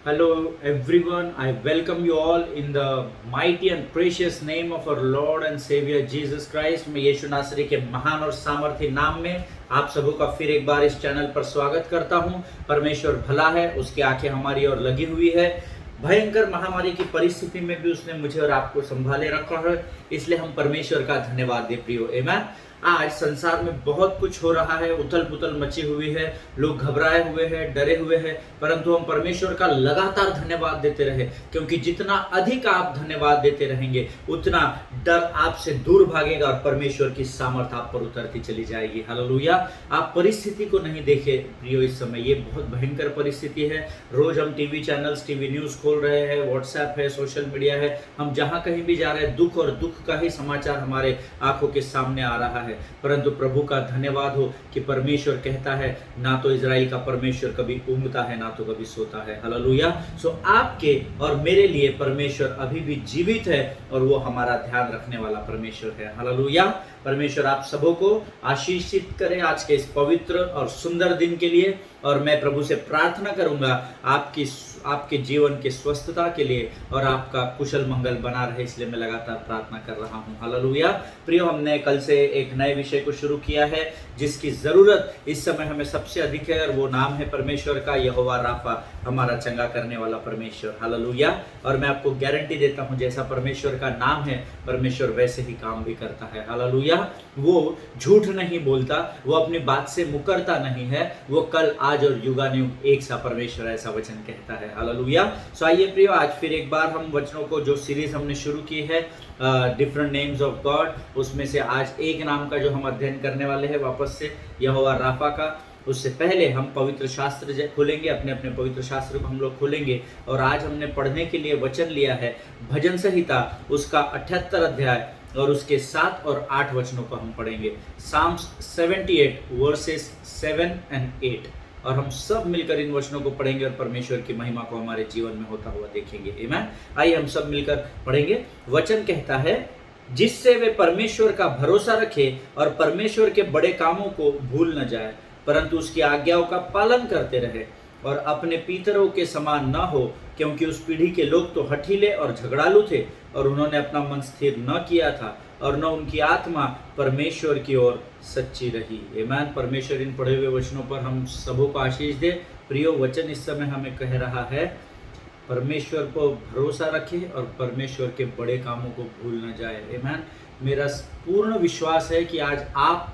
Hello everyone, I welcome you all in the mighty and precious name of our Lord and Savior Jesus Christ। मैं यीशु नासरी के महान और सामर्थी नाम में आप सबों का फिर एक बार इस चैनल पर स्वागत करता हूं। परमेश्वर भला है, उसकी आंखें हमारी ओर लगी हुई है। भयंकर महामारी की परिस्थिति में भी उसने मुझे और आपको संभाले रखा है, इसलिए हम परमेश्वर का धन्यवाद दे प्रियो। आमीन। आज संसार में बहुत कुछ हो रहा है, उथल पुथल मची हुई है, लोग घबराए हुए हैं, डरे हुए हैं, परंतु हम परमेश्वर का लगातार धन्यवाद देते रहे, क्योंकि जितना अधिक आप धन्यवाद देते रहेंगे उतना डर आपसे दूर भागेगा और परमेश्वर की सामर्थ आप पर उतरती चली जाएगी। हालेलुया। आप परिस्थिति को नहीं देखे प्रियो, इस समय ये बहुत भयंकर परिस्थिति है। रोज हम टीवी चैनल्स, टीवी न्यूज खोल रहे हैं, व्हाट्सएप है, सोशल मीडिया है, हम जहां कहीं भी जा रहे हैं दुख और दुख का ही समाचार हमारे आंखों के सामने आ रहा है। परंतु प्रभु का धन्यवाद हो कि परमेश्वर कहता है, ना तो इजराइल का परमेश्वर कभी ऊँघता है, ना तो कभी सोता है। हालेलुया। सो आपके और मेरे लिए परमेश्वर अभी भी जीवित है और वो हमारा ध्यान रखने वाला परमेश्वर है। हालेलुया। परमेश्वर आप सबों को आशीषित करे आज के इस पवित्र और सुंदर दिन के लिए। और मैं प्रभु से प्रार्थना करूंगा आपके जीवन की स्वस्थता के लिए और आपका कुशल मंगल बना रहे, इसलिए मैं लगातार प्रार्थना कर रहा हूं। हालेलुया। प्रियो, हमने कल से एक नए विषय को शुरू किया है जिसकी जरूरत इस समय हमें सबसे अधिक है, और वो नाम है परमेश्वर का यहोवा राफा, हमारा चंगा करने वाला परमेश्वर। हालेलुया। और मैं आपको गारंटी देता हूं, जैसा परमेश्वर का नाम है, परमेश्वर वैसे ही काम भी करता है। हालेलुया। वो झूठ नहीं बोलता, वो अपनी बात से मुकरता नहीं है, वो कल आज और युगानुयुग एक सा परमेश्वर ऐसा वचन कहता है। हालेलुया। सो आइए प्रियो, आज फिर एक बार हम वचनों को, जो सीरीज हमने शुरू की है डिफरेंट नेम्स ऑफ गॉड, उसमें से आज एक नाम का जो हम अध्ययन करने वाले हैं वापस से, यहोवा राफा का। उससे पहले हम पवित्र शास्त्र खोलेंगे, अपने अपने पवित्र शास्त्र को हम लोग खोलेंगे। और आज हमने पढ़ने के लिए वचन लिया है भजन संहिता, उसका 78 अध्याय और उसके 7 और 8 वचनों को हम पढ़ेंगे। Psalms 78 versus 7 and 8। और हम सब मिलकर इन वचनों को पढ़ेंगे और परमेश्वर की महिमा को हमारे जीवन में होता हुआ देखेंगे। आमीन। आइए हम सब मिलकर पढ़ेंगे। वचन कहता है, जिससे वे परमेश्वर का भरोसा रखे और परमेश्वर के बड़े कामों को भूल न जाए, परंतु उसकी आज्ञाओं का पालन करते रहे और अपने पितरों के समान न हो, क्योंकि उस पीढ़ी के लोग तो हठीले और झगड़ालू थे और उन्होंने अपना मन स्थिर न किया था, और न उनकी आत्मा परमेश्वर की ओर सच्ची रही। आमीन। परमेश्वर इन पढ़े हुए वचनों पर हम सबों को आशीष दे। प्रियो, वचन इस समय हमें कह रहा है, परमेश्वर को भरोसा रखे और परमेश्वर के बड़े कामों को भूल न जाए। आमीन। मेरा पूर्ण विश्वास है कि आज आप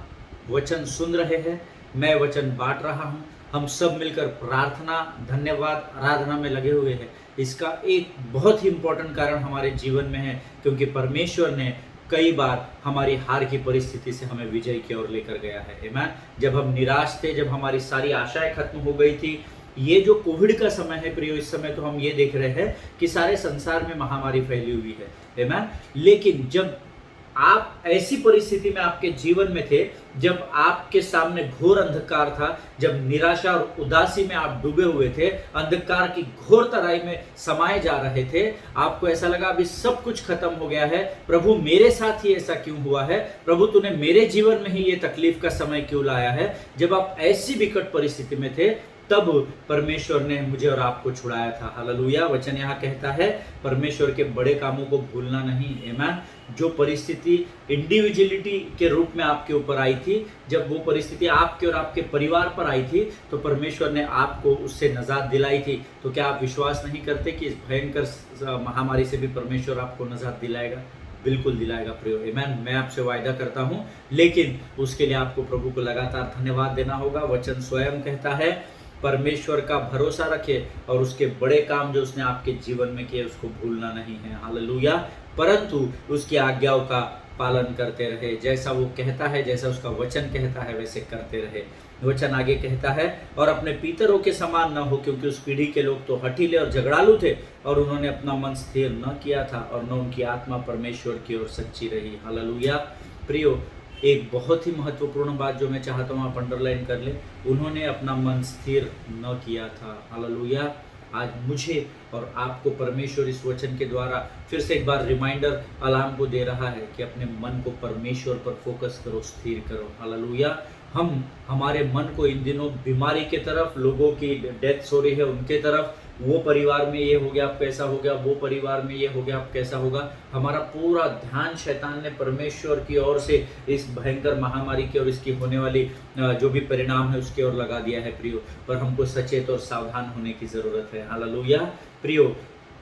वचन सुन रहे हैं, मैं वचन बांट रहा हूं, हम सब मिलकर प्रार्थना, धन्यवाद, आराधना में लगे हुए हैं। इसका एक बहुत ही इंपॉर्टेंट कारण हमारे जीवन में है, क्योंकि परमेश्वर ने कई बार हमारी हार की परिस्थिति से हमें विजय की ओर लेकर गया है। आमीन। जब हम निराश थे, जब हमारी सारी आशाएं खत्म हो गई थी, ये जो कोविड का समय है प्रियो, इस समय तो हम ये देख रहे हैं कि सारे संसार में महामारी फैली हुई है। आमीन। लेकिन जब आप ऐसी परिस्थिति में आपके जीवन में थे, जब आपके सामने घोर अंधकार था, जब निराशा और उदासी में आप डूबे हुए थे, अंधकार की घोर तराई में समाये जा रहे थे, आपको ऐसा लगा अभी सब कुछ खत्म हो गया है, प्रभु मेरे साथ ही ऐसा क्यों हुआ है, प्रभु तूने मेरे जीवन में ही ये तकलीफ का समय क्यों लाया है। जब आप ऐसी विकट परिस्थिति में थे, तब परमेश्वर ने मुझे और आपको छुड़ाया था। हालेलुया। वचन यहाँ कहता है, परमेश्वर के बड़े कामों को भूलना नहीं। आमीन। जो परिस्थिति इंडिविजुअलिटी के रूप में आपके ऊपर आई थी, जब वो परिस्थिति आपके और आपके परिवार पर आई थी, तो परमेश्वर ने आपको उससे नजात दिलाई थी। तो क्या आप विश्वास नहीं करते कि इस भयंकर महामारी से भी परमेश्वर आपको नजात दिलाएगा? बिल्कुल दिलाएगा प्रियो। आमीन। मैं आपसे वायदा करता हूं, लेकिन उसके लिए आपको प्रभु को लगातार धन्यवाद देना होगा। वचन स्वयं कहता है, परमेश्वर का भरोसा रखे और उसके बड़े काम जो उसने आपके जीवन में किए उसको भूलना नहीं है। हालेलुया। परंतु उसकी आज्ञाओं का पालन करते रहे, जैसा वो कहता है, जैसा उसका वचन कहता है, वैसे करते रहे। वचन आगे कहता है, और अपने पितरों के समान न हो, क्योंकि उस पीढ़ी के लोग तो हठीले और झगड़ालू थे और उन्होंने अपना मन स्थिर न किया था, और न उनकी आत्मा परमेश्वर की ओर सच्ची रही। हालेलुया। प्रियो, एक बहुत ही महत्वपूर्ण बात जो मैं चाहता हूँ आप अंडरलाइन कर ले, उन्होंने अपना मन स्थिर न किया था। हालेलुया। आज मुझे और आपको परमेश्वर इस वचन के द्वारा फिर से एक बार रिमाइंडर अलार्म को दे रहा है कि अपने मन को परमेश्वर पर फोकस करो, स्थिर करो। हालेलुया। हम हमारे मन को इन दिनों बीमारी के तरफ, लोगों की डेथ्स हो रही है उनके तरफ, वो परिवार में ये हो गया अब कैसा हो गया, वो परिवार में ये हो गया अब कैसा होगा। हमारा पूरा ध्यान शैतान ने परमेश्वर की ओर से इस भयंकर महामारी की और इसकी होने वाली जो भी परिणाम है उसकी ओर लगा दिया है प्रियो। पर हमको सचेत और सावधान होने की ज़रूरत है। हालेलुया प्रियो।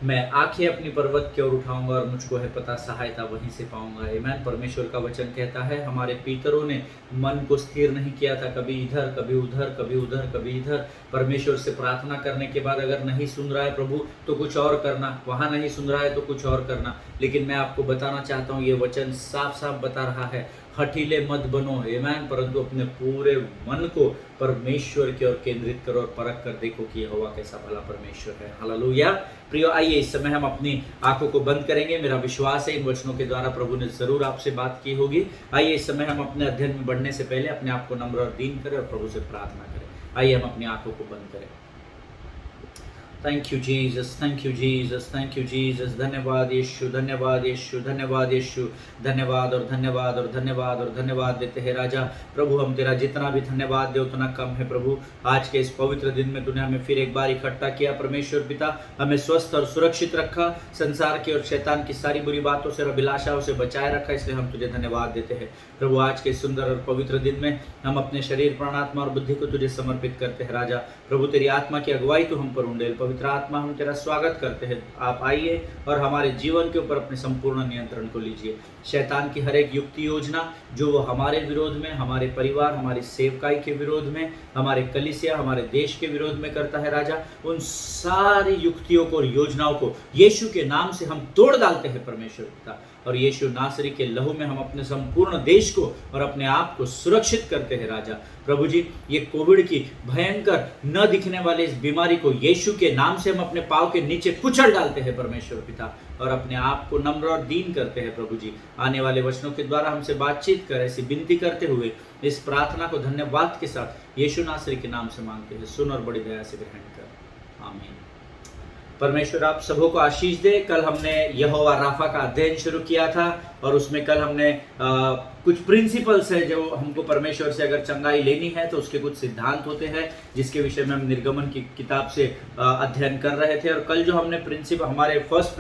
मैं आंखें अपनी पर्वत की ओर उठाऊंगा और मुझको है पता सहायता वहीं से पाऊंगा। आमीन। परमेश्वर का वचन कहता है हमारे पितरों ने मन को स्थिर नहीं किया था, कभी इधर कभी उधर, कभी उधर कभी इधर। परमेश्वर से प्रार्थना करने के बाद अगर नहीं सुन रहा है प्रभु तो कुछ और करना, वहाँ नहीं सुन रहा है तो कुछ और करना। लेकिन मैं आपको बताना चाहता हूँ, ये वचन साफ साफ बता रहा है, हठीले मत बनो आमीन, परंतु अपने पूरे मन को परमेश्वर की ओर केंद्रित करो और परख कर देखो कि यहोवा कैसा भला परमेश्वर है। हालेलुया प्रियो। आइए इस समय हम अपनी आंखों को बंद करेंगे। मेरा विश्वास है इन वचनों के द्वारा प्रभु ने जरूर आपसे बात की होगी। आइए इस समय हम अपने अध्ययन में बढ़ने से पहले अपने आप को नम्र और दीन करें और प्रभु से प्रार्थना करें। आइए हम अपनी आंखों को बंद करें। Thank you Jesus, thank you Jesus, thank you Jesus. धन्यवाद यीशु, धन्यवाद यीशु, धन्यवाद यीशु। धन्यवाद और धन्यवाद और धन्यवाद और धन्यवाद देते हैं राजा। प्रभु हम तेरा जितना भी धन्यवाद दे उतना कम है प्रभु। आज के इस पवित्र दिन में तूने हमें फिर एक बार इकट्ठा किया परमेश्वर पिता, हमें स्वस्थ और सुरक्षित रखा, संसार की और शैतान की सारी बुरी बातों से और अभिलाषाओं से बचाए रखा, इसलिए हम तुझे धन्यवाद देते हैं प्रभु। आज के सुंदर और पवित्र दिन में हम अपने शरीर, प्राण, आत्मा और बुद्धि को तुझे समर्पित करते हैं राजा। प्रभु तेरी आत्मा की अगुवाई तू हम पर उंडेल। पवित्र आत्मा हम तेरा स्वागत करते हैं, आप आइए और हमारे जीवन के ऊपर अपने संपूर्ण नियंत्रण को लीजिए। शैतान की हर एक युक्ति योजना जो वो हमारे विरोध में, हमारे परिवार, हमारी सेवकाई के विरोध में, हमारे कलीसिया, हमारे देश के विरोध में करता है राजा, उन सारी युक्तियों को और योजनाओं को यीशु के नाम से हम तोड़ डालते हैं परमेश्वर पिता। और यीशु नासरी के लहू में हम अपने संपूर्ण देश को और अपने आप को सुरक्षित करते हैं राजा। प्रभु जी ये कोविड की भयंकर न दिखने वाले इस बीमारी को यीशु के नाम से हम अपने पांव के नीचे कुचल डालते हैं परमेश्वर पिता, और अपने आप को नम्र और दीन करते हैं प्रभु जी। आने वाले वचनों के द्वारा हमसे बातचीत कर, ऐसी विनती करते हुए इस प्रार्थना को धन्यवाद के साथ यीशु नासरी के नाम से मांगते हैं। सुन और बड़ी दया से ग्रहण कर, आमीन। परमेश्वर आप सबों को आशीष दे। कल हमने यहोवा राफा का अध्ययन शुरू किया था और उसमें कल हमने कुछ प्रिंसिपल्स है जो हमको परमेश्वर से अगर चंगाई लेनी है तो उसके कुछ सिद्धांत होते हैं जिसके विषय में हम निर्गमन की किताब से अध्ययन कर रहे थे। और कल जो हमने हमारे फर्स्ट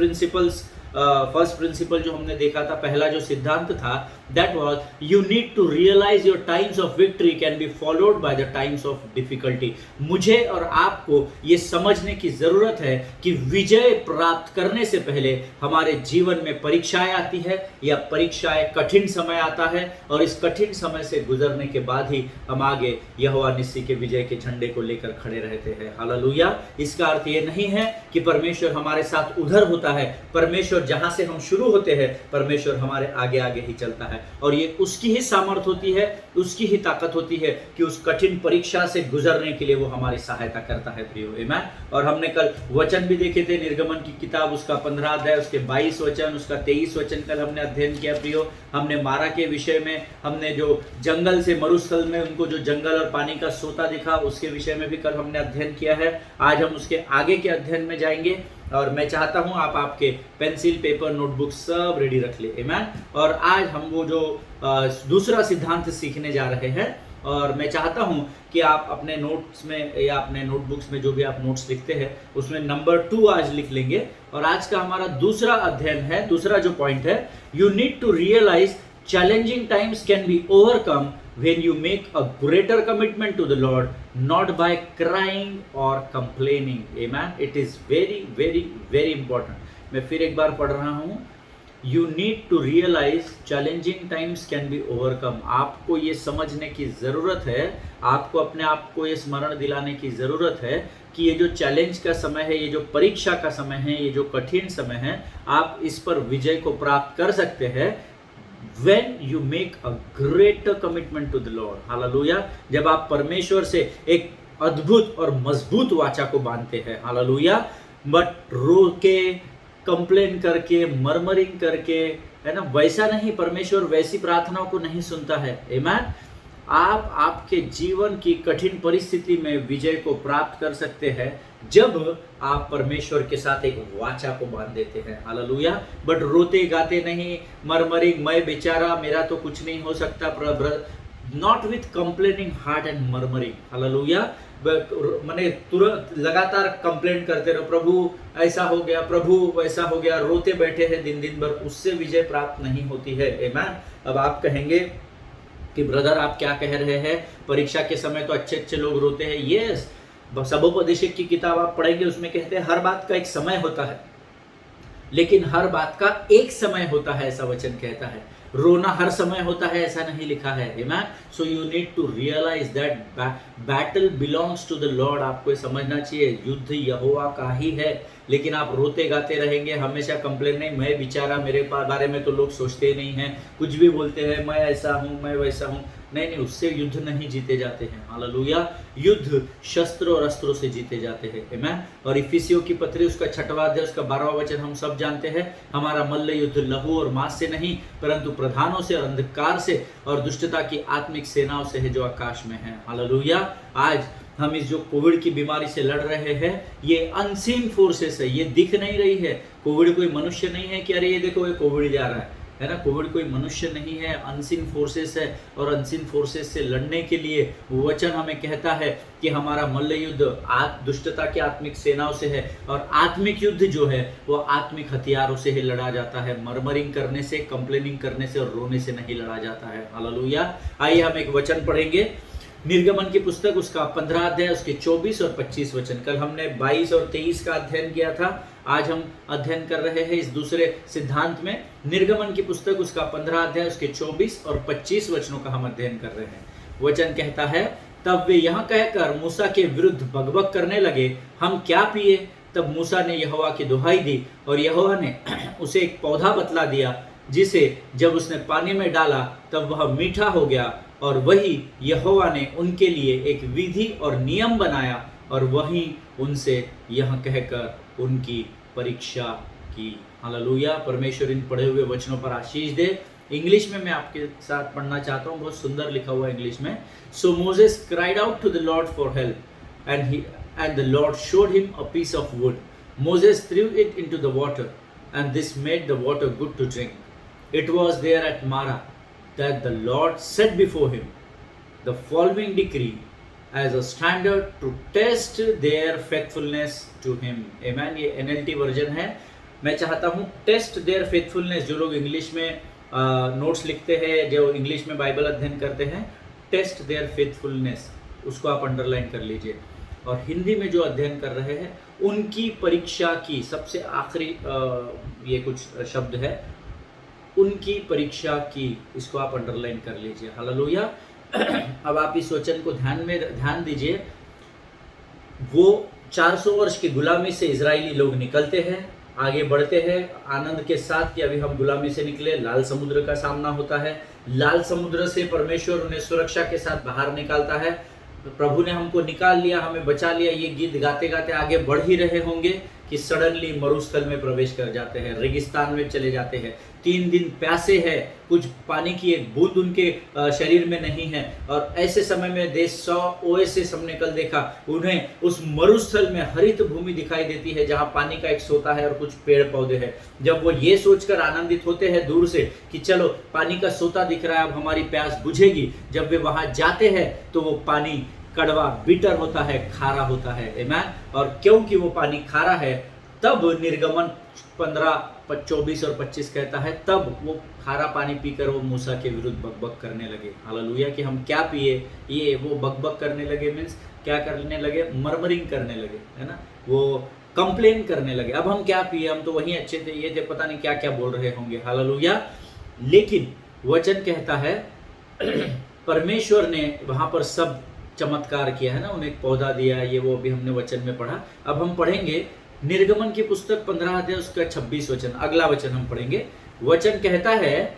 प्रिंसिपल जो हमने देखा था, पहला जो सिद्धांत था, that was you need to realise your times of victory can be followed by the times of difficulty. मुझे और आपको ये समझने की जरूरत है कि विजय प्राप्त करने से पहले हमारे जीवन में परीक्षाएं आती है या परीक्षाएं कठिन समय आता है, और इस कठिन समय से गुजरने के बाद ही हम आगे यहोवा निस्सी के विजय के झंडे को लेकर खड़े रहते हैं। हालेलुया। इसका अर्थ ये नहीं है कि परमेश्वर हमारे साथ उधर होता है। परमेश्वर जहां से हम शुरू होते हैं, परमेश्वर हमारे आगे आगे ही चलता है, और ये उसकी ही सामर्थ होती है, उसकी ही ताकत होती है कि उस कठिन परीक्षा से गुजरने के लिए वो हमारी सहायता करता है प्रियो। आमीन। और हमने कल वचन भी देखे थे, निर्गमन की किताब उसका 15 अध्याय, उसके 22 वचन, उसका 23 वचन कल हमने अध्ययन किया प्रियो। हमने मारा के विषय में, हमने जो जंगल से मरुस्थल में उनको जो जंगल और पानी का सोता दिखा उसके विषय में भी कल हमने अध्ययन किया है। आज हम उसके आगे के अध्ययन में जाएंगे, और मैं चाहता हूं आप आपके पेंसिल, पेपर, नोटबुक सब रेडी रख ले। आमीन। और आज हम वो जो दूसरा सिद्धांत सीखने जा रहे हैं, और मैं चाहता हूं कि आप अपने नोट्स में या अपने नोटबुक्स में जो भी आप नोट्स लिखते हैं उसमें नंबर 2 आज लिख लेंगे। और आज का हमारा दूसरा अध्ययन है, दूसरा जो पॉइंट है, you need to realise challenging times can be overcome when you make a greater commitment to the Lord, not by crying or complaining. Amen. It is very, very, very important. मैं फिर एक बार पढ़ रहा हूँ। You need to realize challenging times can be overcome. आपको ये समझने की ज़रूरत है, आपको अपने आप को ये स्मरण दिलाने की ज़रूरत है कि ये जो चैलेंज का समय है, ये जो परीक्षा का समय है, ये जो कठिन समय है, आप इस पर विजय को प्राप्त कर सकते हैं when you make a greater commitment to the Lord. Hallelujah. जब आप परमेश्वर से एक अद्भुत और मजबूत वाचा को बांधते हैं। हालेलुया। बट रो के, कंप्लेन करके, मरमरिंग करके, है ना, वैसा नहीं। परमेश्वर वैसी प्रार्थनाओं को नहीं सुनता है। आमीन। आप आपके जीवन की कठिन परिस्थिति में विजय को प्राप्त कर सकते हैं जब आप परमेश्वर के साथ एक वाचा को बांध देते हैं। हालेलुया। बट रोते गाते नहीं, मरमरिंग, मैं बेचारा, मेरा तो कुछ नहीं हो सकता, not with complaining heart and murmuring. Hallelujah. माने तुरंत लगातार कंप्लेंट करते रहो, प्रभु ऐसा हो गया, प्रभु वैसा हो गया, रोते बैठे हैं दिन दिन भर, उससे विजय प्राप्त नहीं होती है। आमीन। अब आप कहेंगे कि ब्रदर आप क्या कह रहे हैं, परीक्षा के समय तो अच्छे अच्छे लोग रोते हैं। यस, सबोपदेशक की किताब आप पढ़ेंगे, उसमें कहते हैं हर बात का एक समय होता है, लेकिन हर बात का एक समय होता है, ऐसा वचन कहता है। रोना हर समय होता है ऐसा नहीं लिखा है। आमीन। So you need to realise that battle belongs to the Lord. आपको ये समझना चाहिए युद्ध यहोवा का ही है, लेकिन आप रोते गाते रहेंगे, हमेशा कंप्लेन, नहीं मैं बेचारा, मेरे बारे में तो लोग सोचते नहीं हैं, कुछ भी बोलते हैं, मैं ऐसा हूँ, मैं वैसा हूँ। नहीं नहीं, उससे युद्ध नहीं जीते जाते हैं। हालेलुया। युद्ध शस्त्र और अस्त्रों से जीते जाते हैं। आमीन। और इफिसियों की पत्री उसका 6वां अध्याय उसका 12वां वचन हम सब जानते हैं, हमारा मल्ल युद्ध लहू और मांस से नहीं परंतु प्रधानों से और अंधकार से और दुष्टता की आत्मिक सेनाओं से है जो आकाश में है। हालेलुया। आज हम इस जो कोविड की बीमारी से लड़ रहे हैं, ये अनसीन फोर्सेस है, ये दिख नहीं रही है। कोविड कोई मनुष्य नहीं है कि अरे ये देखो ये कोविड जा रहा है ना। कोविड कोई मनुष्य नहीं है, अनसीन फोर्सेस है। और अनसीन फोर्सेस से लड़ने के लिए वचन हमें कहता है कि हमारा मल्ल युद्ध दुष्टता की आत्मिक सेनाओं से है, और आत्मिक युद्ध जो है वो आत्मिक हथियारों से ही लड़ा जाता है। मर्मरिंग करने से, कंप्लेनिंग करने से और रोने से नहीं लड़ा जाता है। हालेलुया। आइए हम एक वचन पढ़ेंगे, निर्गमन की पुस्तक उसका 15 अध्याय उसके 24 और 25 वचन। कल हमने 22 और 23 का अध्ययन किया था, आज हम अध्ययन कर रहे हैं इस दूसरे सिद्धांत में। निर्गमन की पुस्तक उसका 15 अध्याय उसके 24 और 25 वचनों का हम अध्ययन कर रहे हैं। वचन कहता है, तब वे यह कहकर मूसा के विरुद्ध बकबक करने लगे, हम क्या पिए? तब मूसा ने यहोवा की दुहाई दी, और यहोवा ने उसे एक पौधा बतला दिया, जिसे जब उसने पानी में डाला तब वह मीठा हो गया। और वही यहोवा ने उनके लिए एक विधि और नियम बनाया, और वही उनसे यह कहकर उनकी परीक्षा की। हालेलुया। परमेश्वर इन पढ़े हुए वचनों पर आशीष दे। इंग्लिश में मैं आपके साथ पढ़ना चाहता हूँ, बहुत सुंदर लिखा हुआ इंग्लिश में। So Moses cried out to the Lord for help and the Lord showed him a piece of wood. Moses threw it into the water and this made the water good to drink. It was there at Marah that the Lord set before him the following decree as a standard to test their faithfulness to him. Amen. ये NLT version है। मैं चाहता हूँ test there faithfulness. जो लोग English में notes लिखते हैं, जो इंग्लिश में बाइबल अध्ययन करते हैं, टेस्ट देयर फेथफुलनेस उसको आप अंडरलाइन कर लीजिए। और हिंदी में जो अध्ययन कर रहे हैं उनकी परीक्षा की, सबसे आखिरी ये कुछ शब्द है, उनकी परीक्षा की, इसको आप अंडरलाइन कर लीजिए। हालेलुया। अब आप इस वचन को ध्यान दीजिए। वो 400 वर्ष की गुलामी से इजरायली लोग निकलते हैं, आगे बढ़ते हैं आनंद के साथ कि अभी हम गुलामी से निकले। लाल समुद्र का सामना होता है, लाल समुद्र से परमेश्वर उन्हें सुरक्षा के साथ बाहर निकालता है। प्रभु ने हमको निकाल लिया, हमें बचा लिया। ये गीत गाते गाते आगे बढ़ ही रहे होंगे कि सडनली मरुस्थल में प्रवेश कर जाते हैं, रेगिस्तान में चले जाते हैं। 3 दिन प्यासे हैं, कुछ पानी की एक बूंद उनके शरीर में नहीं है। और ऐसे समय में देश 100 ओएसिस हमने कल देखा, उन्हें उस मरुस्थल में हरित भूमि दिखाई देती है जहां पानी का एक सोता है और कुछ पेड़ पौधे हैं। जब वो ये सोचकर आनंदित होते हैं दूर से कि चलो पानी का सोता दिख रहा है, अब हमारी प्यास बुझेगी, जब वे वहां जाते हैं तो वो पानी कड़वा, बिटर होता है, खारा होता है। आमीन। और क्योंकि वो पानी खारा है, तब निर्गमन 15, 24 और 25 कहता है, तब वो खारा पानी पीकर वो मूसा के विरुद्ध बकबक करने लगे। हालेलुया। कि हम क्या पिए? ये वो बकबक करने लगे मीन्स क्या करने लगे? मर्मरिंग करने लगे, है ना। वो कंप्लेन करने लगे, अब हम क्या पिए, हम तो वहीं अच्छे थे, ये थे, पता नहीं क्या क्या बोल रहे होंगे। हालेलुया। लेकिन वचन कहता है परमेश्वर ने वहां पर सब चमत्कार किया है ना, उन्हें एक पौधा दिया, ये वो अभी हमने वचन में पढ़ा। अब हम पढ़ेंगे निर्गमन की पुस्तक 15 अध्याय उसका 26 वचन, अगला वचन हम पढ़ेंगे। वचन कहता है,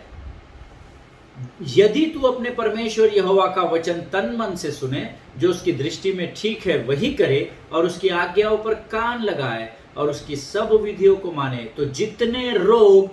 यदि तू अपने परमेश्वर यहोवा का वचन तन मन से सुने, जो उसकी दृष्टि में ठीक है वही करे, और उसकी आज्ञाओं पर कान लगाए और उसकी सब विधियों को माने, तो जितने रोग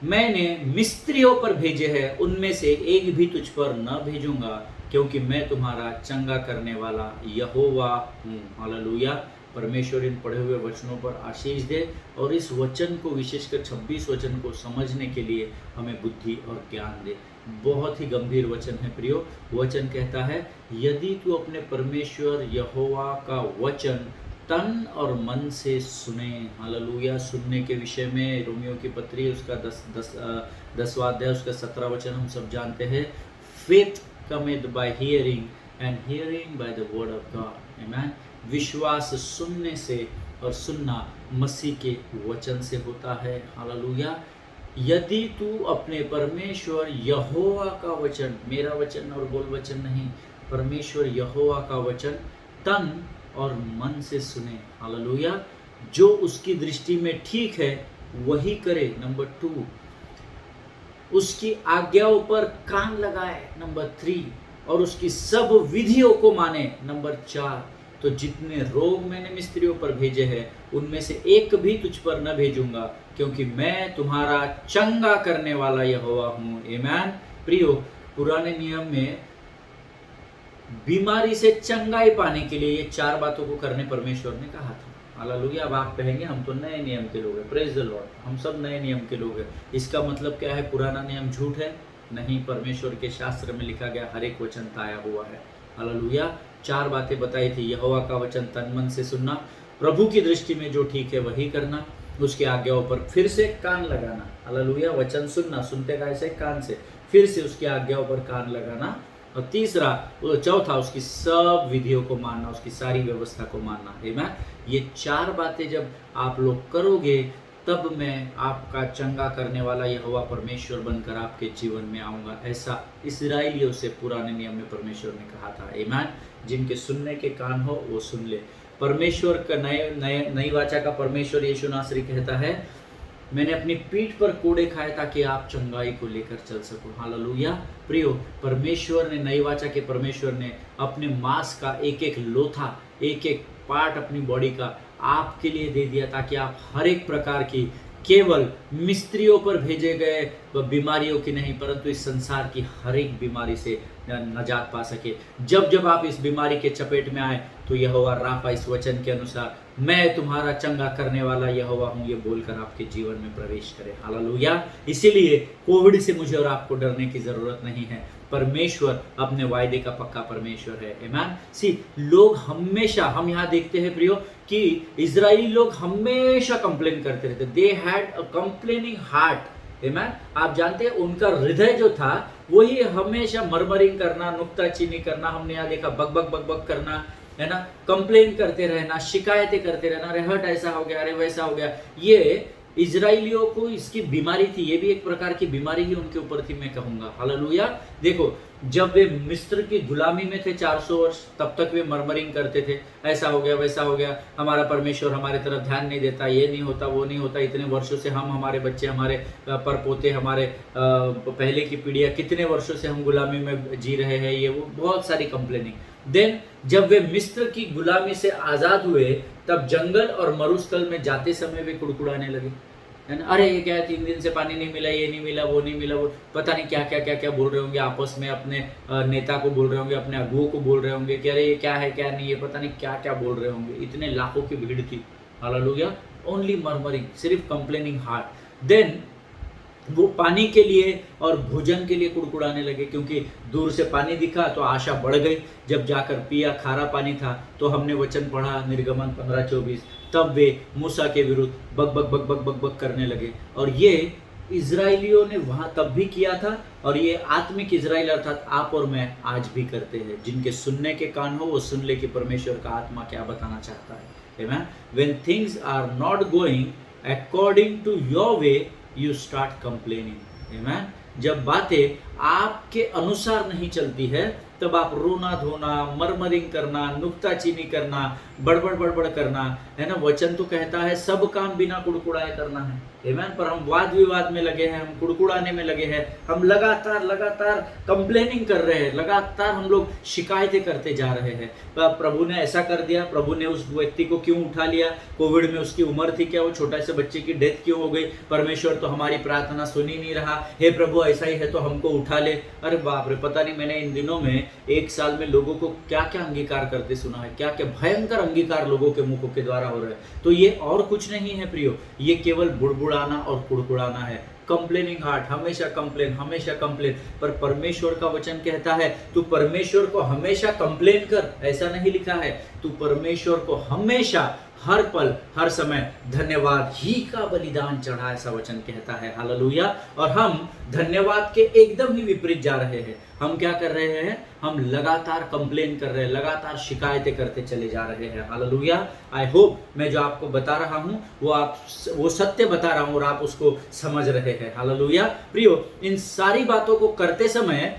मैंने मिस्त्रियों पर भेजे हैं उनमें से एक भी तुझ पर न भेजूंगा, क्योंकि मैं तुम्हारा चंगा करने वाला यहोवा हूँ। हालेलुया। परमेश्वर इन पढ़े हुए वचनों पर आशीष दे और इस वचन को, विशेषकर 26 वचन को समझने के लिए हमें बुद्धि और ज्ञान दे। बहुत ही गंभीर वचन है प्रियो। वचन कहता है, यदि तू अपने परमेश्वर यहोवा का वचन तन और मन से सुने। हालेलुया। सुनने के विषय में रोमियो की पत्री उसका 10वां अध्याय उसका 17 वचन हम सब जानते हैं। Faith cometh by hearing and hearing by the word of God. आमीन। विश्वास सुनने से और सुनना मसीह के वचन से होता है। हालेलुया। यदि तू अपने परमेश्वर यहोवा का वचन, मेरा वचन और बोल वचन नहीं, परमेश्वर यहोवा का वचन तन और मन से सुने। हालेलुया। जो उसकी दृष्टि में ठीक है वही करे। नंबर 2, उसकी आज्ञाओं पर कान लगाए। नंबर 3, और उसकी सब विधियों को माने। नंबर 4, तो जितने रोग मैंने मिस्त्रियों पर भेजे हैं उनमें से एक भी तुझ पर न भेजूंगा, क्योंकि मैं तुम्हारा चंगा करने वाला यहोवा हूँ। आमीन। प्रियो, पुराने नियम में बीमारी से चंगाई पाने के लिए ये 4 बातों को करने परमेश्वर ने कहा था। हालेलुया। अब आप कहेंगे हम तो नए नियम के लोग हैं। Praise the Lord. हम सब नए नियम के लोग हैं। इसका मतलब क्या है? पुराना नियम झूठ है? नहीं, परमेश्वर के शास्त्र में लिखा गया हर एक वचन ताया हुआ है। हालेलुया। 4 बातें बताई थी। यहोवा का वचन तन मन से सुनना, प्रभु की दृष्टि में जो ठीक है वही करना, उसकी आज्ञाओं पर फिर से कान लगाना। हालेलुया। वचन सुनना, सुनते कैसे? कान से, फिर से उसकी आज्ञाओं पर कान लगाना। और तीसरा, चौथा, उसकी सब विधियों को मानना, उसकी सारी व्यवस्था को मानना। आमीन। ये 4 बातें जब आप लोग करोगे तब मैं आपका चंगा करने वाला यहोवा परमेश्वर बनकर आपके जीवन में आऊँगा। ऐसा इस्राएलियों से पुराने नियम में परमेश्वर ने कहा था। आमीन। जिनके सुनने के कान हो वो सुन ले। परमेश्वर का नई वाचा का परमेश्वर यीशु नासरी कहता है, मैंने अपनी पीठ पर कोड़े खाए ताकि आप चंगाई को लेकर चल सको। हालेलुया। प्रियो, परमेश्वर ने, नई वाचा के परमेश्वर ने अपने मांस का एक एक लोथा, एक एक पार्ट अपनी बॉडी का आपके लिए दे दिया ताकि आप हर एक प्रकार की, केवल मिस्त्रियों पर भेजे गए बीमारियों की नहीं, परंतु इस संसार की हर एक बीमारी से नजात पा सके। जब जब आप इस बीमारी के चपेट में आए तो यहोवा राफा इस वचन के अनुसार मैं तुम्हारा चंगा करने वाला यहोवा हूँ ये बोलकर आपके जीवन में प्रवेश करे। हालेलुया। इसीलिए कोविड से मुझे और आपको डरने की जरूरत नहीं है। परमेश्वर अपने वायदे का पक्का परमेश्वर है। आमीन। सी, लोग हमेशा, हम यहाँ देखते हैं प्रियो कि इजरायली लोग हमेशा कंप्लेन करते रहते। They had a complaining heart. आमीन। आप जानते हैं उनका हृदय जो था वही हमेशा मरमरिंग करना, नुक्ताचीनी करना, हमने यहाँ देखा बक बक बक बक करना, है ना, कंप्लेन करते रहना, शिकायतें करते रहना, अरे हट ऐसा हो गया, अरे वैसा हो गया। ये इजराइलियों को इसकी बीमारी थी। ये भी एक प्रकार की बीमारी ही उनके ऊपर थी, मैं कहूँगा। हालेलुया। देखो, जब वे मिस्र की गुलामी में थे 400 वर्ष, तब तक वे मरमरिंग करते थे, ऐसा हो गया, वैसा हो गया, हमारा परमेश्वर हमारे तरफ ध्यान नहीं देता, ये नहीं होता, वो नहीं होता। इतने वर्षों से हम, हमारे बच्चे, हमारे परपोते, हमारे पहले की पीढ़ियाँ, कितने वर्षों से हम गुलामी में जी रहे हैं, ये वो बहुत सारी कंप्लेनिंग। देन जब वे मिस्र की गुलामी से आज़ाद हुए तब जंगल और मरुस्थल में जाते समय वे कुड़कुड़ाने लगे, है ना। अरे ये क्या है, 3 दिन से पानी नहीं मिला, ये नहीं मिला, वो नहीं मिला, वो पता नहीं क्या क्या क्या क्या बोल रहे होंगे आपस में। अपने नेता को बोल रहे होंगे, अपने अगुओं को बोल रहे होंगे कि अरे ये क्या है, क्या नहीं है, पता नहीं क्या क्या बोल रहे होंगे। इतने लाखों की भीड़ थी। हालेलुया। ओनली मरमरिंग, सिर्फ कंप्लेनिंग हार्ट। देन वो पानी के लिए और भोजन के लिए कुड़कुड़ाने लगे, क्योंकि दूर से पानी दिखा तो आशा बढ़ गई। जब जाकर पिया, खारा पानी था, तो हमने वचन पढ़ा निर्गमन 15:24, तब वे मूसा के विरुद्ध बक बक बक बक बक बक करने लगे। और ये इजराइलियों ने वहाँ तब भी किया था, और ये आत्मिक इजराइल अर्थात आप और मैं आज भी करते हैं। जिनके सुनने के कान हो वो सुन ले कि परमेश्वर का आत्मा क्या बताना चाहता है। आमीन। When things are not going according to your way you start complaining. आमीन। जब बातें आपके अनुसार नहीं चलती है तब आप रोना धोना, मरमरिंग करना, नुक्ताचीनी करना, बड़बड़ बड़बड़ करना, है ना। वचन तो कहता है सब काम बिना कुड़कुड़ाए करना है। आमीन। पर हम वाद विवाद में लगे हैं, हम कुड़कुड़ाने में लगे हैं, हम लगातार कंप्लेनिंग कर रहे हैं, लगातार हम लोग शिकायतें करते जा रहे हैं। प्रभु ने ऐसा कर दिया, प्रभु ने उस व्यक्ति को क्यों उठा लिया, कोविड में उसकी उम्र थी क्या, वो छोटा से बच्चे की डेथ क्यों हो गई, परमेश्वर तो हमारी प्रार्थना सुन ही नहीं रहा, हे प्रभु ऐसा ही है तो हमको उठा ले। अरे बाप रे, पता नहीं मैंने इन दिनों में एक साल में लोगों को क्या क्या अंगीकार करते सुना है, क्या क्या भयंकर अंगीकार लोगों के मुखों के द्वारा हो रहे हैं। तो ये और कुछ नहीं है प्रियो, ये केवल बुड़बुड़ाना और कुड़कुड़ाना है। कंप्लेनिंग हार्ट, हमेशा कंप्लेन, हमेशा कंप्लेन। पर परमेश्वर का वचन कहता है तू परमेश्वर को हमेशा कंप्लेन कर, ऐसा नहीं लिखा है। तू परमेश्वर को हमेशा, हर पल, हर समय धन्यवाद ही का बलिदान चढ़ा, ऐसा वचन कहता है। हालेलुया। और हम धन्यवाद के एकदम ही विपरीत जा रहे हैं। हम क्या कर रहे हैं? हम लगातार कंप्लेन कर रहे हैं, लगातार शिकायतें करते चले जा रहे हैं। हालेलुया। आई होप मैं जो आपको बता रहा हूं वो सत्य बता रहा हूं और आप उसको समझ रहे हैं। हालेलुया। प्रियो, इन सारी बातों को करते समय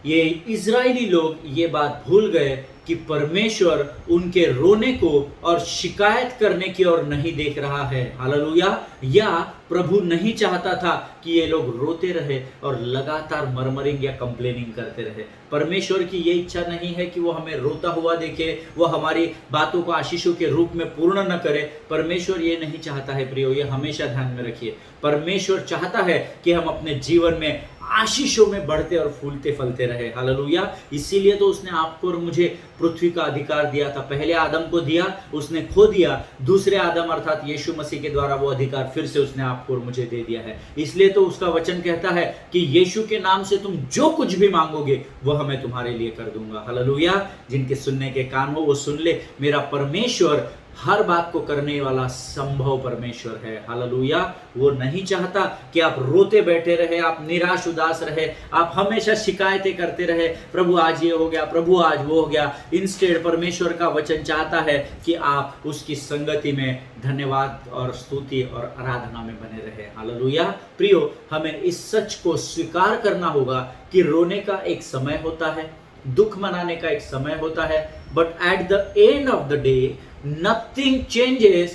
ये इजरायली लोग ये बात भूल गए कि परमेश्वर उनके रोने को और शिकायत करने की ओर नहीं देख रहा है। हालेलुया। या प्रभु नहीं चाहता था कि ये लोग रोते रहे और लगातार मरमरिंग या कंप्लेनिंग करते रहे। परमेश्वर की ये इच्छा नहीं है कि वो हमें रोता हुआ देखे, वो हमारी बातों को आशीषों के रूप में पूर्ण न करे। परमेश्वर ये नहीं चाहता है प्रियो, ये हमेशा ध्यान में रखिए। परमेश्वर चाहता है कि हम अपने जीवन में आशीषों में बढ़ते और फूलते फलते रहे। हालेलुया। इसीलिए तो उसने आपको और मुझे पृथ्वी का अधिकार दिया था। पहले आदम को दिया, उसने खो दिया। दूसरे आदम अर्थात यीशु मसीह के द्वारा वो अधिकार फिर से उसने आपको और मुझे दे दिया है। इसलिए तो उसका वचन कहता है कि यीशु के नाम से तुम जो कुछ भी मांगोगे वह मैं तुम्हारे लिए कर दूंगा। हालेलुया। जिनके सुनने के कान हो वो सुन ले। मेरा परमेश्वर हर बात को करने वाला संभव परमेश्वर है। हालेलुया। वो नहीं चाहता कि आप रोते बैठे रहे, आप निराश उदास रहे, आप हमेशा शिकायतें करते रहे, प्रभु आज ये हो गया, प्रभु आज वो हो गया। इंस्टेड परमेश्वर का वचन चाहता है कि आप उसकी संगति में धन्यवाद और स्तुति और आराधना में बने रहे। हालेलुया। प्रियो, हमें इस सच को स्वीकार करना होगा कि रोने का एक समय होता है, दुख मनाने का एक समय होता है, but at the end of the day nothing changes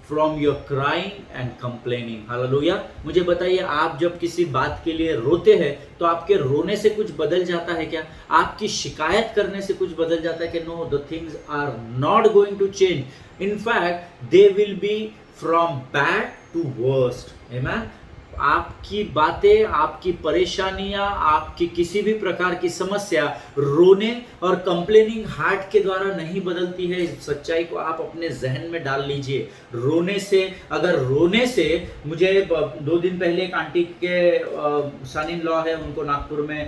from your crying and complaining. Hallelujah. मुझे बताइए, आप जब किसी बात के लिए रोते हैं तो आपके रोने से कुछ बदल जाता है क्या? आपकी शिकायत करने से कुछ बदल जाता है कि no, the things are not going to change, in fact they will be from bad to worst. Amen. आपकी बातें, आपकी परेशानियां, आपकी किसी भी प्रकार की समस्या रोने और कंप्लेनिंग हार्ट के द्वारा नहीं बदलती है। इस सच्चाई को आप अपने जहन में डाल लीजिए। रोने से, अगर रोने से, मुझे 2 दिन पहले एक आंटी के सन इन लॉ है, उनको नागपुर में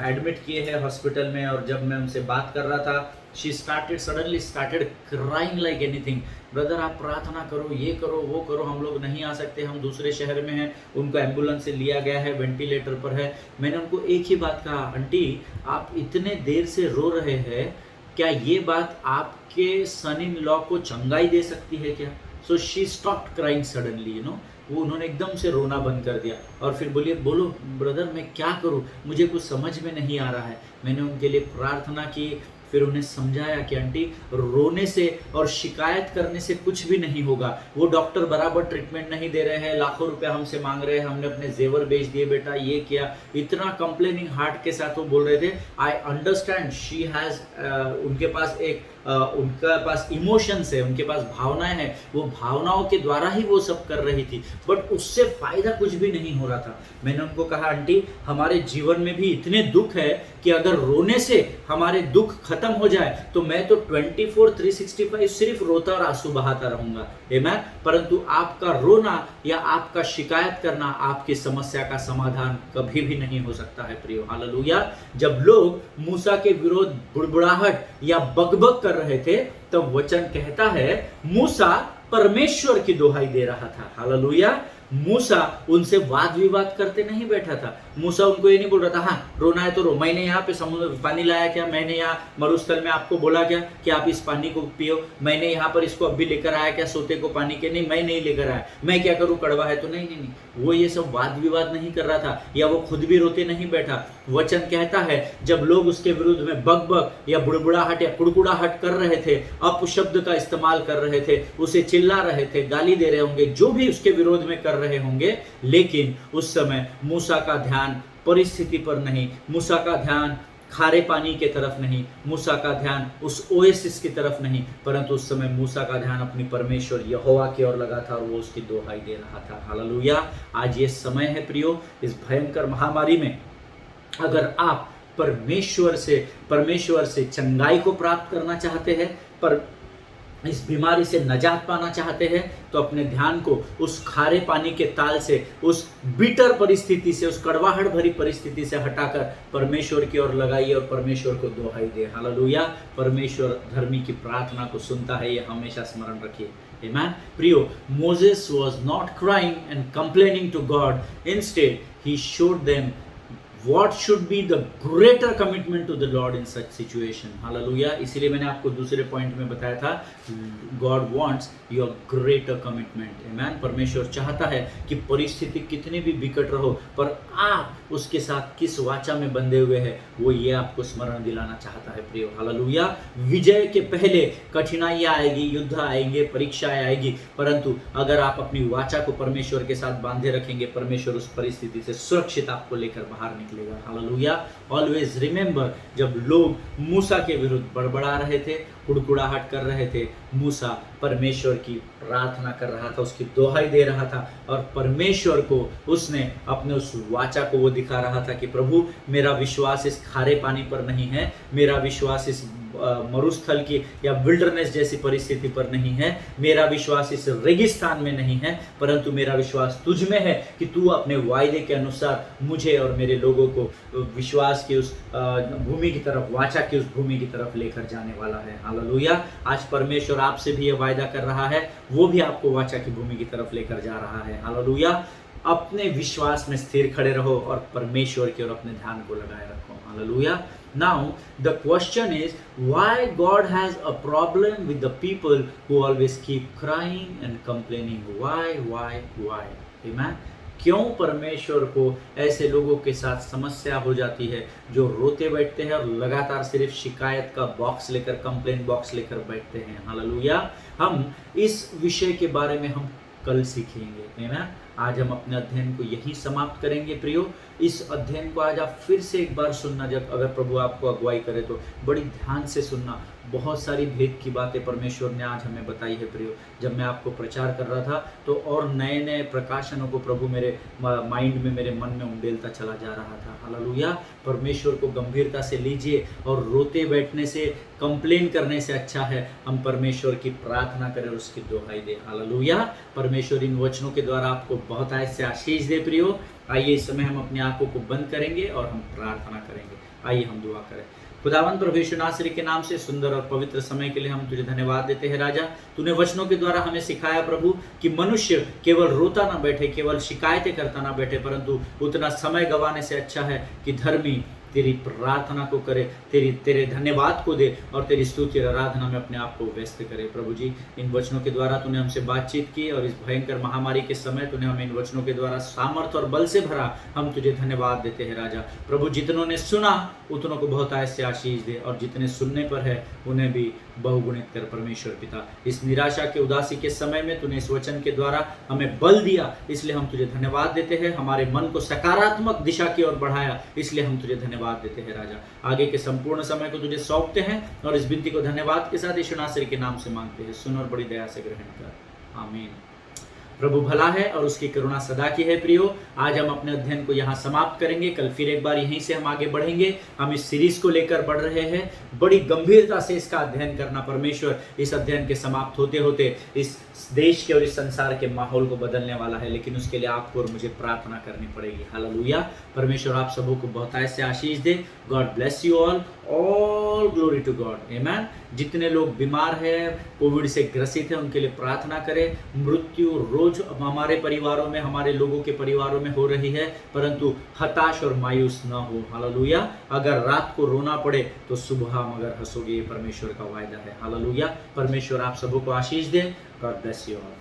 एडमिट किए हैं हॉस्पिटल में, और जब मैं उनसे बात कर रहा था, she suddenly started crying like anything. Brother आप प्रार्थना करो, ये करो, वो करो, हम लोग नहीं आ सकते, हम दूसरे शहर में हैं, उनको एम्बुलेंस से लिया गया है, वेंटिलेटर पर है। मैंने उनको एक ही बात कहा, आंटी आप इतने देर से रो रहे हैं, क्या ये बात आपके सन इन लॉ को चंगाई दे सकती है क्या? So she stopped crying suddenly, you know. वो उन्होंने एकदम से रोना बंद कर दिया और फिर बोलो ब्रदर मैं क्या करूं, मुझे कुछ समझ में नहीं आ रहा है। मैंने उनके लिए प्रार्थना की, फिर उन्हें समझाया कि आंटी रोने से और शिकायत करने से कुछ भी नहीं होगा। वो डॉक्टर बराबर ट्रीटमेंट नहीं दे रहे हैं, लाखों रुपया हमसे मांग रहे हैं, हमने अपने जेवर बेच दिए बेटा, ये किया। इतना कंप्लेनिंग हार्ट के साथ वो बोल रहे थे। आई अंडरस्टैंड, शी हैज, उनके पास इमोशंस है, उनके पास भावनाएं हैं, वो भावनाओं के द्वारा ही वो सब कर रही थी, बट उससे फायदा कुछ भी नहीं हो रहा था। मैंने उनको कहा आंटी हमारे जीवन में भी इतने दुख है कि अगर रोने से हमारे दुख खत्म हो जाए तो मैं तो 24/365 सिर्फ रोता और आंसू बहाता रहूंगा। आमीन। परंतु आपका रोना या आपका शिकायत करना आपकी समस्या का समाधान कभी भी नहीं हो सकता है प्रियो। हालेलुया। जब लोग मूसा के विरोध बुड़बुड़ाहट या बकबक कर रहे थे तब वचन कहता है मूसा परमेश्वर की दुहाई दे रहा था। हालेलुया। मूसा उनसे वाद विवाद करते नहीं बैठा था। मूसा उनको ये नहीं बोल रहा था हाँ रोना है तो रो, मैंने यहाँ पे समुद्र पानी लाया क्या, मैंने यहाँ मरुस्थल में आपको बोला क्या कि आप इस पानी को पियो, मैंने यहाँ पर इसको अभी लेकर आया क्या सोते को पानी के, नहीं मैं नहीं लेकर आया, मैं क्या करूँ कड़वा है तो, नहीं। वो ये सब वाद विवाद नहीं कर रहा था, या वो खुद भी रोते नहीं बैठा। वचन कहता है जब लोग उसके विरुद्ध में बकबक या बुड़बुड़ाहट या कुड़कुड़ाहट कर रहे थे, अपशब्द का इस्तेमाल कर रहे थे, उसे चिल्ला रहे थे, गाली दे रहे होंगे, जो भी उसके विरोध में कर रहे होंगे, लेकिन उस समय मूसा का ध्यान परिस्थिति पर नहीं, मूसा का ध्यान खारे पानी के तरफ नहीं, मूसा का ध्यान उस ओएसिस की तरफ नहीं, परंतु उस समय मूसा का ध्यान अपनी परमेश्वर यहोवा की ओर लगा था और वो उसकी दुहाई दे रहा था। हालेलुया। आज ये समय है प्रियो, इस भयंकर महामारी में अगर आप परमेश्वर से चंगाई को प्राप्त करना चाहते हैं, पर इस बीमारी से नजात पाना चाहते हैं, तो अपने ध्यान को उस खारे पानी के ताल से, उस बिटर परिस्थिति से, उस कड़वाहट भरी परिस्थिति से हटाकर परमेश्वर की ओर लगाइए और परमेश्वर को दोहाई दे। हालेलुया। परमेश्वर धर्मी की प्रार्थना को सुनता है, ये हमेशा स्मरण रखिए। Amen. प्रियो, Moses was not crying and complaining to God. Instead, he showed them what should be the greater commitment to the Lord in such situation. Hallelujah. इसीलिए मैंने आपको दूसरे पॉइंट में बताया था, God wants your greater commitment. Amen. परमेश्वर चाहता है कि परिस्थिति कितनी भी विकट रहो, पर आप उसके साथ किस वाचा में बंधे हुए हैं, वो ये आपको स्मरण दिलाना चाहता है प्रियो। हालेलुया। विजय के पहले कठिनाइयाँ आएगी, युद्ध आएंगे, परीक्षाएं आएगी, परंतु अगर आप अपनी वाचा को परमेश्वर के साथ बांधे रखेंगे, परमेश्वर उस परिस्थिति से सुरक्षित आपको लेकर बाहर निकलेगा। हालेलुया। ऑलवेज रिमेंबर, जब लोग मूसा के विरुद्ध बड़बड़ा रहे थे, कुड़कुड़ाहट कर रहे थे, मूसा परमेश्वर की प्रार्थना कर रहा था, उसकी दोहाई दे रहा था, और परमेश्वर को उसने अपने उस वाचा को वो दिखा रहा था कि प्रभु, मेरा विश्वास इस खारे पानी पर नहीं है, मेरा विश्वास इस मरुस्थल की या विल्डरनेस जैसी परिस्थिति पर नहीं है, मेरा विश्वास इस रेगिस्तान में नहीं है, परंतु मेरा विश्वास तुझ में है कि तू अपने वायदे के अनुसार मुझे और मेरे लोगों को विश्वास की उस भूमि की तरफ, वाचा की उस भूमि की तरफ लेकर जाने वाला है। हालेलुया। आज परमेश्वर आपसे भी यह वायदा कर रहा है, वो भी आपको वाचा की भूमि की तरफ लेकर जा रहा है। हालेलुया। अपने विश्वास में स्थिर खड़े रहो और परमेश्वर की ओर अपने ध्यान को लगाए रखो। Hallelujah. Now the question is, why God has a problem with the people who always keep crying and complaining? Why? Amen. क्यों परमेश्वर को ऐसे लोगों के साथ समस्या हो जाती है जो रोते बैठते हैं और लगातार सिर्फ शिकायत का बॉक्स लेकर, कंप्लेन बॉक्स लेकर बैठते हैं। हालेलुया। हम इस विषय के बारे में हम कल सीखेंगे। है ना। आज हम अपने अध्ययन को यही समाप्त करेंगे प्रियो। इस अध्ययन को आज आप फिर से एक बार सुनना, जब अगर प्रभु आपको अगुवाई करे तो बड़ी ध्यान से सुनना। बहुत सारी भेद की बातें परमेश्वर ने आज हमें बताई है प्रियो। जब मैं आपको प्रचार कर रहा था तो और नए नए प्रकाशनों को प्रभु मेरे माइंड में, मेरे मन में उंडेलता चला जा रहा था। हालेलुया। परमेश्वर को गंभीरता से लीजिए, और रोते बैठने से, कंप्लेन करने से अच्छा है हम परमेश्वर की प्रार्थना करें और उसकी दोहाई दे। हालेलुया। परमेश्वर इन वचनों के द्वारा आपको बहुत ऐसे आशीष दे प्रियो। आइए इस समय हम अपनी आंखों को बंद करेंगे और हम प्रार्थना करेंगे। आइए हम दुआ करें। खुदावंद प्रभु यीशु नासरी के नाम से सुंदर और पवित्र समय के लिए हम तुझे धन्यवाद देते हैं राजा। तूने वचनों के द्वारा हमें सिखाया प्रभु कि मनुष्य केवल रोता ना बैठे, केवल शिकायतें करता ना बैठे, परंतु उतना समय गंवाने से अच्छा है कि धर्मी तेरी प्रार्थना को करे, तेरे धन्यवाद को दे और तेरी स्तुति और आराधना में अपने आप को व्यस्त करे। प्रभु जी, इन वचनों के द्वारा तूने हमसे बातचीत की और इस भयंकर महामारी के समय तूने हमें इन वचनों के द्वारा सामर्थ और बल से भरा। हम तुझे धन्यवाद देते हैं राजा। प्रभु, जितनों ने सुना उतनों को बहुत ऐसे आशीष दे, और जितने सुनने पर है उन्हें भी बहुगुणित कर परमेश्वर पिता। इस निराशा के, उदासी के समय में तूने इस वचन के द्वारा हमें बल दिया, इसलिए हम तुझे धन्यवाद देते हैं। हमारे मन को सकारात्मक दिशा की ओर बढ़ाया, इसलिए हम तुझे धन्यवाद देते हैं राजा। आगे के संपूर्ण समय को तुझे सौंपते हैं और इस विनती को धन्यवाद के साथ यीशु नासरी के नाम से मांगते हैं। सुन और बड़ी दया से ग्रहण कर, आमीन। प्रभु भला है और उसकी करुणा सदा की है। प्रियो, आज हम अपने अध्ययन को यहाँ समाप्त करेंगे। कल फिर एक बार यहीं से हम आगे बढ़ेंगे। हम इस सीरीज को लेकर बढ़ रहे हैं। बड़ी गंभीरता से इसका अध्ययन करना। परमेश्वर इस अध्ययन के समाप्त होते होते इस देश के और इस संसार के माहौल को बदलने वाला है, लेकिन उसके लिए आपको और मुझे प्रार्थना करनी पड़ेगी। हालेलुया। परमेश्वर आप सबों को बहुत ऐसे आशीष दे। God bless you all glory to God, आमीन। जितने लोग बीमार हैं, कोविड से ग्रसित हैं, उनके लिए प्रार्थना करें। मृत्यु रोज हमारे परिवारों में, हमारे लोगों के परिवारों में हो रही है, परंतु हताश और मायूस न हो। हालेलुया। अगर रात को रोना पड़े तो सुबह मगर हंसोगे, ये परमेश्वर का वायदा है। हालेलुया। परमेश्वर आप सबों को आशीष दे। God bless you all.